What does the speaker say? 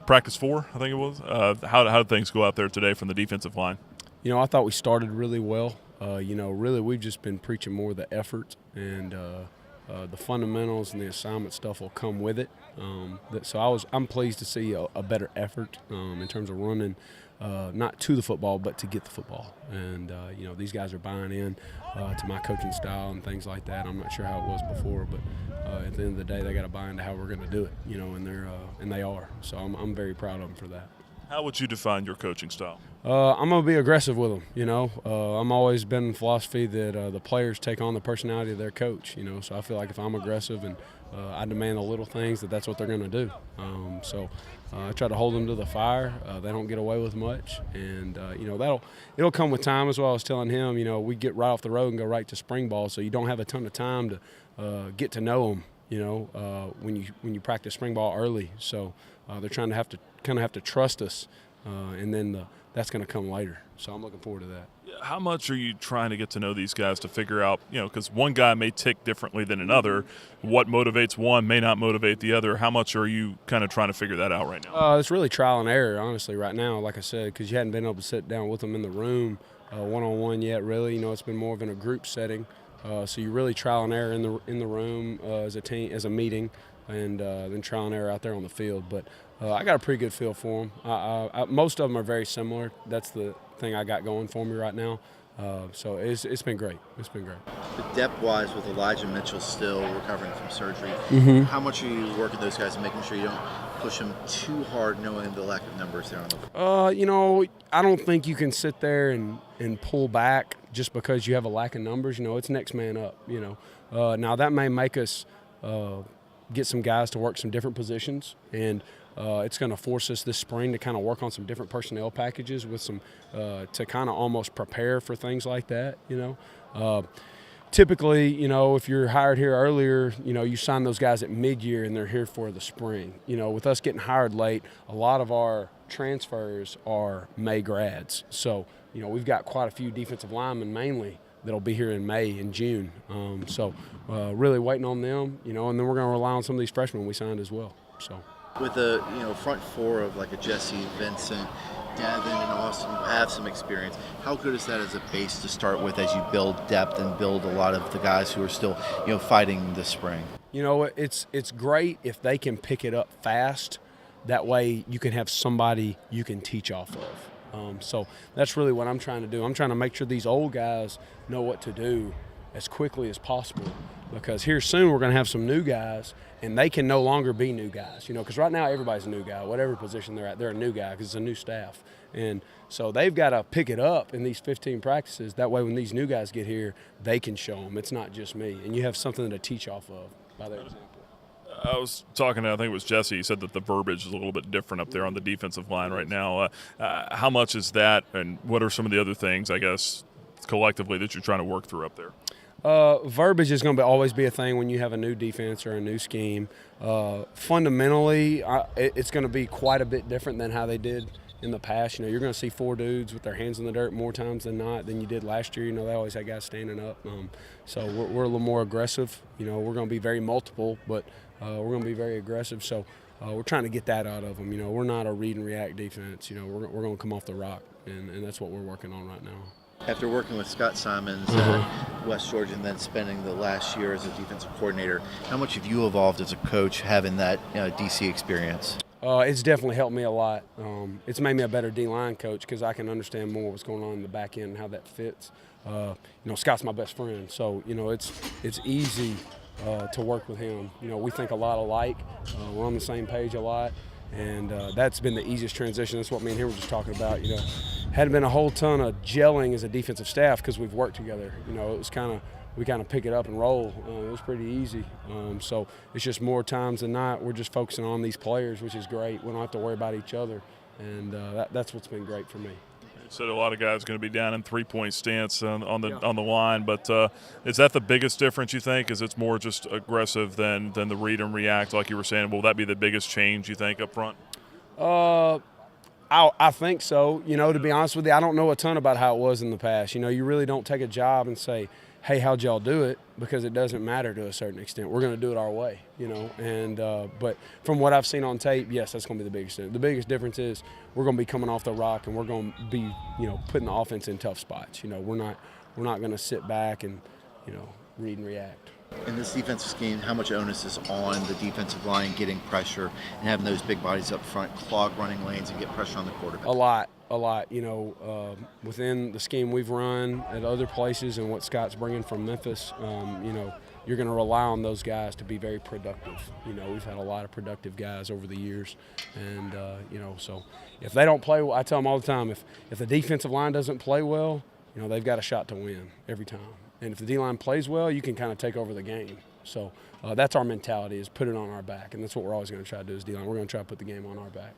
practice 4, I think it was. How did things go out there today from the defensive line? I thought we started really well. Really we've just been preaching more of the effort and the fundamentals and the assignment stuff will come with it. So I'm pleased to see a better effort in terms of running, not to the football, but to get the football. And these guys are buying in to my coaching style and things like that. I'm not sure how it was before, but at the end of the day, they got to buy into how we're going to do it. And they are. So I'm very proud of them for that. How would you define your coaching style? I'm going to be aggressive with them, I'm always been in philosophy that the players take on the personality of their coach, So I feel like if I'm aggressive and I demand the little things, that's what they're going to do. So I try to hold them to the fire. They don't get away with much. And, it'll come with time as well. I was telling him, we get right off the road and go right to spring ball, so you don't have a ton of time to get to know them, when you practice spring ball early. So they're trying to have to trust us, and then that's going to come later. So I'm looking forward to that. How much are you trying to get to know these guys to figure out, because one guy may tick differently than another, what motivates one may not motivate the other. How much are you kind of trying to figure that out right now? It's really trial and error, honestly, right now, like I said, because you hadn't been able to sit down with them in the room one-on-one yet, really. It's been more of in a group setting. So you really trial and error in the room as a team, as a meeting, and then trial and error out there on the field. But I got a pretty good feel for them. Most of them are very similar. That's the thing I got going for me right now. So it's been great. It's been great. But depth-wise, with Elijah Mitchell still recovering from surgery, how much are you working those guys and making sure you don't push them too hard, knowing the lack of numbers there on the field? I don't think you can sit there and pull back just because you have a lack of numbers. It's next man up. Now that may make us get some guys to work some different positions, and it's going to force us this spring to kind of work on some different personnel packages with some to kind of almost prepare for things like that. Typically, if you're hired here earlier, you sign those guys at mid-year and they're here for the spring. With us getting hired late, a lot of our transfers are May grads. So, we've got quite a few defensive linemen mainly that'll be here in May and June. So really waiting on them, and then we're going to rely on some of these freshmen we signed as well. So. With the front four of like a Jesse, Vincent, Devin, and Austin who have some experience, how good is that as a base to start with as you build depth and build a lot of the guys who are still fighting this spring? It's great if they can pick it up fast. That way you can have somebody you can teach off of. So that's really what I'm trying to do. I'm trying to make sure these old guys know what to do as quickly as possible, because here soon we're going to have some new guys, and they can no longer be new guys, because right now everybody's a new guy. Whatever position they're at, they're a new guy because it's a new staff. And so they've got to pick it up in these 15 practices. That way when these new guys get here, they can show them. It's not just me, and you have something to teach off of by their example. I was talking to, I think it was Jesse, he said that the verbiage is a little bit different up there on the defensive line right now. How much is that, and what are some of the other things, I guess, collectively that you're trying to work through up there? Verbiage is going to always be a thing when you have a new defense or a new scheme. Fundamentally, it's going to be quite a bit different than how they did in the past. You're going to see 4 dudes with their hands in the dirt more times than not than you did last year. They always had guys standing up. So we're a little more aggressive. We're going to be very multiple, but we're going to be very aggressive. So we're trying to get that out of them. We're not a read and react defense. We're going to come off the rock, and that's what we're working on right now. After working with Scott Simons at West Georgia and then spending the last year as a defensive coordinator, how much have you evolved as a coach having that DC experience? It's definitely helped me a lot. It's made me a better D-line coach because I can understand more what's going on in the back end and how that fits. Scott's my best friend, so it's easy to work with him. We think a lot alike. We're on the same page a lot, and that's been the easiest transition. That's what me and him were just talking about. Hadn't been a whole ton of gelling as a defensive staff because we've worked together. It was we kind of pick it up and roll. It was pretty easy. So it's just more times than not we're just focusing on these players, which is great. We don't have to worry about each other, and that's what's been great for me. You said a lot of guys going to be down in 3-point stance on the line, but is that the biggest difference you think? Is it's more just aggressive than the read and react, like you were saying? Will that be the biggest change you think up front? I think so. To be honest with you, I don't know a ton about how it was in the past. You really don't take a job and say, hey, how'd y'all do it? Because it doesn't matter to a certain extent. We're going to do it our way, you know. And but from what I've seen on tape, yes, that's going to be the biggest thing. The biggest difference is we're going to be coming off the rock, and we're going to be, you know, putting the offense in tough spots. You know, we're not going to sit back and, you know, read and react. In this defensive scheme, how much onus is on the defensive line getting pressure and having those big bodies up front, clog running lanes, and get pressure on the quarterback? A lot. You know, within the scheme we've run at other places and what Scott's bringing from Memphis, you know, you're going to rely on those guys to be very productive. You know, we've had a lot of productive guys over the years, and you know, so if they don't play, I tell them all the time, if the defensive line doesn't play well, you know, they've got a shot to win every time. And if the D-line plays well, you can kind of take over the game. So that's our mentality, is put it on our back, and that's what we're always going to try to do as D-line. We're going to try to put the game on our back.